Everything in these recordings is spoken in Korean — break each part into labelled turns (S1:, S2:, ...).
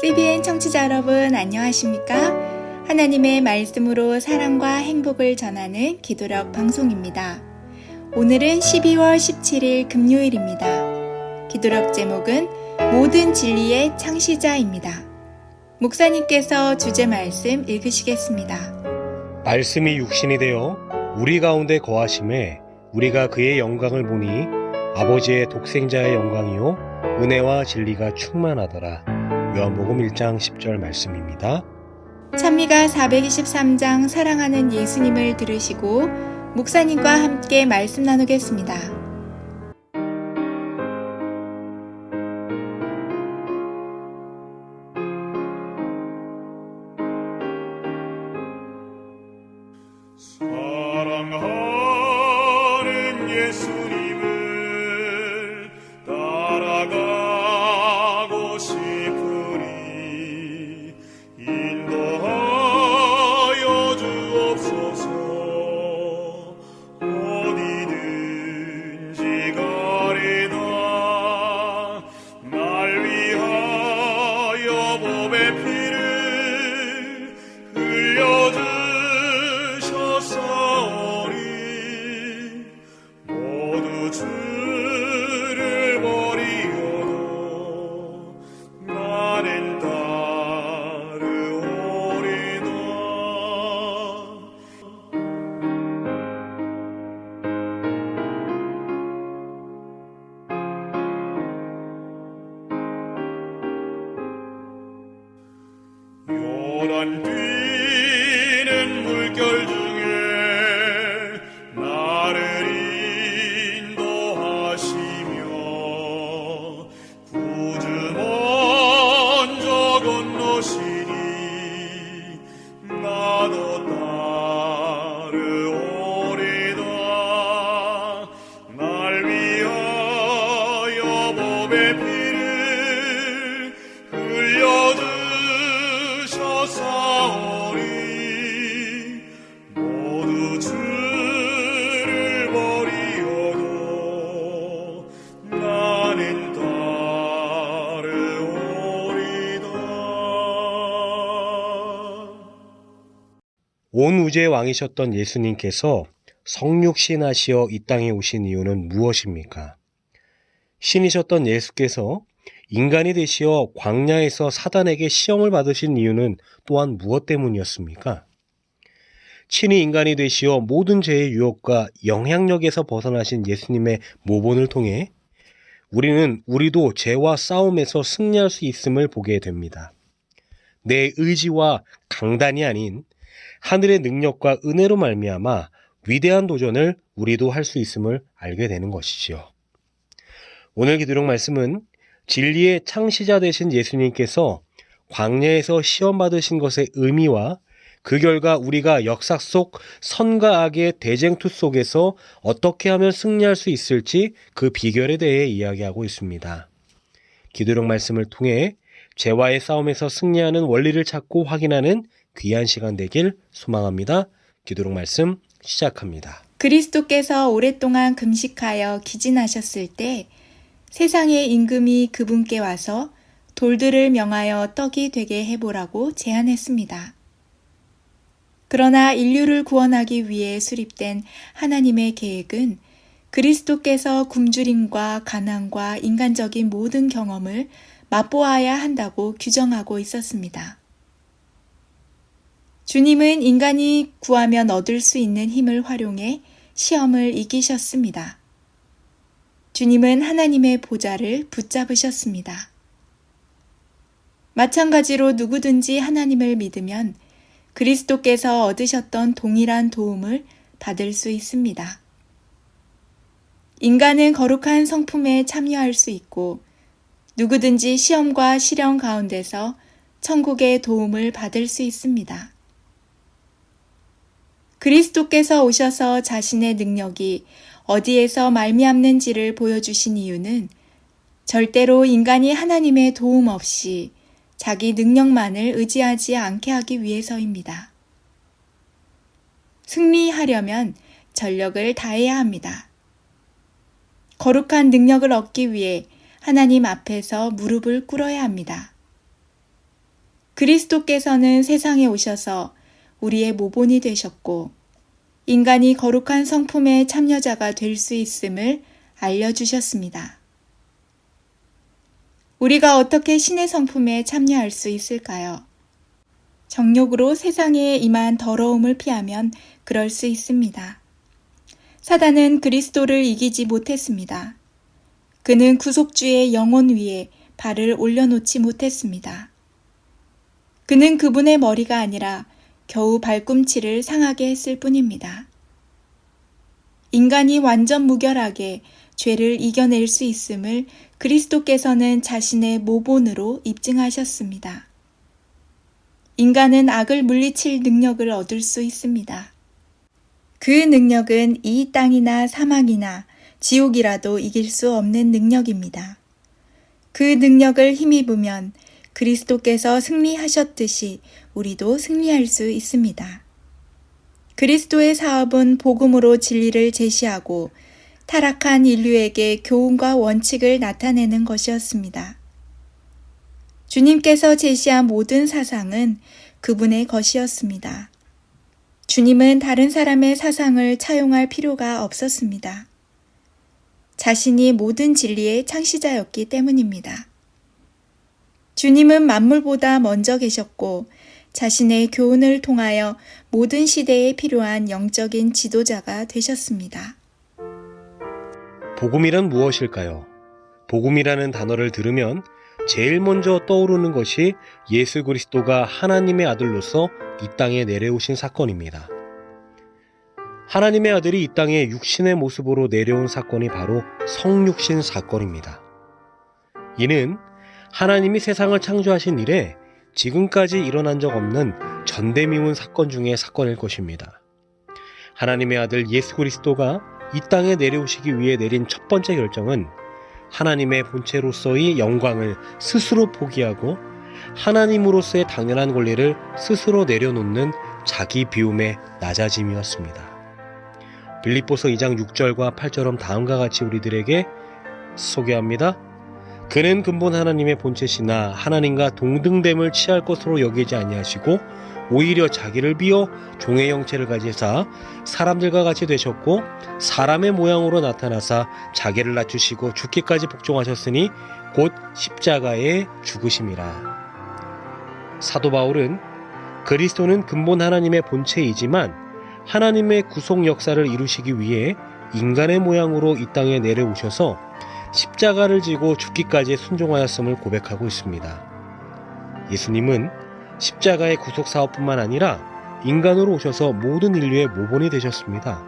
S1: CBN 청취자 여러분 안녕하십니까? 하나님의 말씀으로 사랑과 행복을 전하는 기도력 방송입니다. 오늘은 12월 17일 금요일입니다. 기도력 제목은 모든 진리의 창시자입니다. 목사님께서 주제 말씀 읽으시겠습니다.
S2: 말씀이 육신이 되어 우리 가운데 거하심에 우리가 그의 영광을 보니 아버지의 독생자의 영광이요 은혜와 진리가 충만하더라. 요한복음 1장 10절 말씀입니다.
S1: 찬미가 423장 사랑하는 예수님을 들으시고 목사님과 함께 말씀 나누겠습니다.
S3: 사랑하는 예수님을 따라가고 싶으니 인도하여 주옵소서. 어디든지 가리다 날 위하여 법의 피를 흘려주셨사오니 모두 주를 버리어도 나는 따르오리다. 요단 뛰는 물결 중에 나를 인도하시며 구주 먼저 건너시니 나도 따르오리다. 날 위하여 법의 피를 흘려주셨사오니 모두 주를 버리어도 나는 따르오리다.
S2: 온 우주의 왕이셨던 예수님께서 성육신하시어 이 땅에 오신 이유는 무엇입니까? 신이셨던 예수께서 인간이 되시어 광야에서 사단에게 시험을 받으신 이유는 또한 무엇 때문이었습니까? 친히 인간이 되시어 모든 죄의 유혹과 영향력에서 벗어나신 예수님의 모본을 통해 우리도 죄와 싸움에서 승리할 수 있음을 보게 됩니다. 내 의지와 강단이 아닌 하늘의 능력과 은혜로 말미암아 위대한 도전을 우리도 할 수 있음을 알게 되는 것이지요. 오늘 기도력 말씀은 진리의 창시자 되신 예수님께서 광야에서 시험 받으신 것의 의미와 그 결과 우리가 역사 속 선과 악의 대쟁투 속에서 어떻게 하면 승리할 수 있을지 그 비결에 대해 이야기하고 있습니다. 기도력 말씀을 통해 죄와의 싸움에서 승리하는 원리를 찾고 확인하는 귀한 시간 되길 소망합니다. 기도력 말씀 시작합니다.
S1: 그리스도께서 오랫동안 금식하여 기진하셨을 때 세상의 임금이 그분께 와서 돌들을 명하여 떡이 되게 해보라고 제안했습니다. 그러나 인류를 구원하기 위해 수립된 하나님의 계획은 그리스도께서 굶주림과 가난과 인간적인 모든 경험을 맛보아야 한다고 규정하고 있었습니다. 주님은 인간이 구하면 얻을 수 있는 힘을 활용해 시험을 이기셨습니다. 주님은 하나님의 보좌를 붙잡으셨습니다. 마찬가지로 누구든지 하나님을 믿으면 그리스도께서 얻으셨던 동일한 도움을 받을 수 있습니다. 인간은 거룩한 성품에 참여할 수 있고 누구든지 시험과 시련 가운데서 천국의 도움을 받을 수 있습니다. 그리스도께서 오셔서 자신의 능력이 어디에서 말미암는지를 보여주신 이유는 절대로 인간이 하나님의 도움 없이 자기 능력만을 의지하지 않게 하기 위해서입니다. 승리하려면 전력을 다해야 합니다. 거룩한 능력을 얻기 위해 하나님 앞에서 무릎을 꿇어야 합니다. 그리스도께서는 세상에 오셔서 우리의 모본이 되셨고 인간이 거룩한 성품의 참여자가 될 수 있음을 알려주셨습니다. 우리가 어떻게 신의 성품에 참여할 수 있을까요? 정욕으로 세상에 임한 더러움을 피하면 그럴 수 있습니다. 사단은 그리스도를 이기지 못했습니다. 그는 구속주의 영혼 위에 발을 올려놓지 못했습니다. 그는 그분의 머리가 아니라 겨우 발꿈치를 상하게 했을 뿐입니다. 인간이 완전 무결하게 죄를 이겨낼 수 있음을 그리스도께서는 자신의 모본으로 입증하셨습니다. 인간은 악을 물리칠 능력을 얻을 수 있습니다. 그 능력은 이 땅이나 사망이나 지옥이라도 이길 수 없는 능력입니다. 그 능력을 힘입으면 그리스도께서 승리하셨듯이 우리도 승리할 수 있습니다. 그리스도의 사업은 복음으로 진리를 제시하고 타락한 인류에게 교훈과 원칙을 나타내는 것이었습니다. 주님께서 제시한 모든 사상은 그분의 것이었습니다. 주님은 다른 사람의 사상을 차용할 필요가 없었습니다. 자신이 모든 진리의 창시자였기 때문입니다. 주님은 만물보다 먼저 계셨고 자신의 교훈을 통하여 모든 시대에 필요한 영적인 지도자가 되셨습니다.
S2: 복음이란 무엇일까요? 복음이라는 단어를 들으면 제일 먼저 떠오르는 것이 예수 그리스도가 하나님의 아들로서 이 땅에 내려오신 사건입니다. 하나님의 아들이 이 땅에 육신의 모습으로 내려온 사건이 바로 성육신 사건입니다. 이는 하나님이 세상을 창조하신 이래 지금까지 일어난 적 없는 전대미문 사건 중의 사건일 것입니다. 하나님의 아들 예수 그리스도가 이 땅에 내려오시기 위해 내린 첫 번째 결정은 하나님의 본체로서의 영광을 스스로 포기하고 하나님으로서의 당연한 권리를 스스로 내려놓는 자기 비움의 낮아짐이었습니다. 빌립보서 2장 6절과 8절은 다음과 같이 우리들에게 소개합니다. 그는 근본 하나님의 본체시나 하나님과 동등됨을 취할 것으로 여기지 아니하시고 오히려 자기를 비어 종의 형체를 가지사 사람들과 같이 되셨고 사람의 모양으로 나타나사 자기를 낮추시고 죽기까지 복종하셨으니 곧 십자가에 죽으심이라. 사도 바울은 그리스도는 근본 하나님의 본체이지만 하나님의 구속 역사를 이루시기 위해 인간의 모양으로 이 땅에 내려오셔서 십자가를 지고 죽기까지 순종하였음을 고백하고 있습니다. 예수님은 십자가의 구속 사업뿐만 아니라 인간으로 오셔서 모든 인류의 모본이 되셨습니다.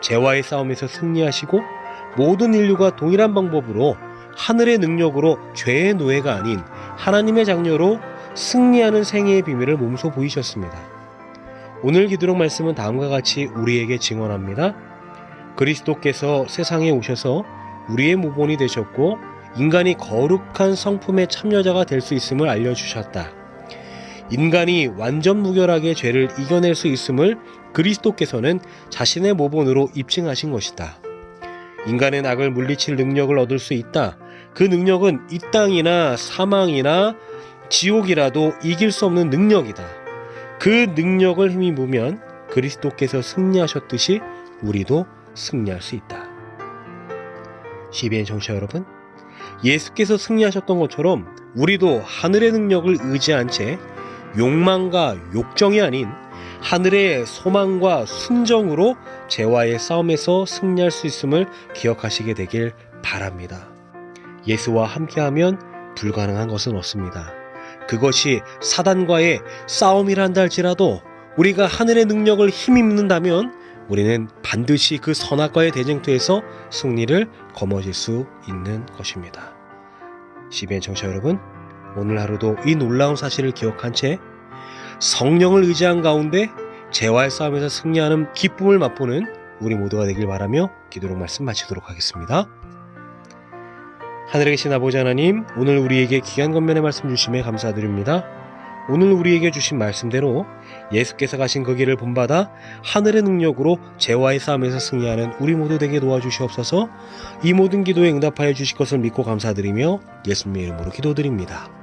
S2: 죄와의 싸움에서 승리하시고 모든 인류가 동일한 방법으로 하늘의 능력으로 죄의 노예가 아닌 하나님의 장녀로 승리하는 생애의 비밀을 몸소 보이셨습니다. 오늘 기도록 말씀은 다음과 같이 우리에게 증언합니다. 그리스도께서 세상에 오셔서 우리의 모본이 되셨고 인간이 거룩한 성품의 참여자가 될 수 있음을 알려주셨다. 인간이 완전 무결하게 죄를 이겨낼 수 있음을 그리스도께서는 자신의 모본으로 입증하신 것이다. 인간은 악을 물리칠 능력을 얻을 수 있다. 그 능력은 이 땅이나 사망이나 지옥이라도 이길 수 없는 능력이다. 그 능력을 힘입으면 그리스도께서 승리하셨듯이 우리도 승리할 수 있다. CBN 청취자 여러분, 예수께서 승리하셨던 것처럼 우리도 하늘의 능력을 의지한 채 욕망과 욕정이 아닌 하늘의 소망과 순정으로 죄와의 싸움에서 승리할 수 있음을 기억하시게 되길 바랍니다. 예수와 함께하면 불가능한 것은 없습니다. 그것이 사단과의 싸움이란다 할지라도 우리가 하늘의 능력을 힘입는다면 우리는 반드시 그 선악과의 대쟁투에서 승리를 거머쥘 수 있는 것입니다. CBN 청취자 여러분, 오늘 하루도 이 놀라운 사실을 기억한 채 성령을 의지한 가운데 죄와의 싸움에서 승리하는 기쁨을 맛보는 우리 모두가 되길 바라며 기도록 말씀 마치도록 하겠습니다. 하늘에 계신 아버지 하나님, 오늘 우리에게 귀한 권면의 말씀 주심에 감사드립니다. 오늘 우리에게 주신 말씀대로 예수께서 가신 그 길을 본받아 하늘의 능력으로 죄와의 싸움에서 승리하는 우리 모두 되게 도와주시옵소서. 이 모든 기도에 응답하여 주실 것을 믿고 감사드리며 예수님의 이름으로 기도드립니다.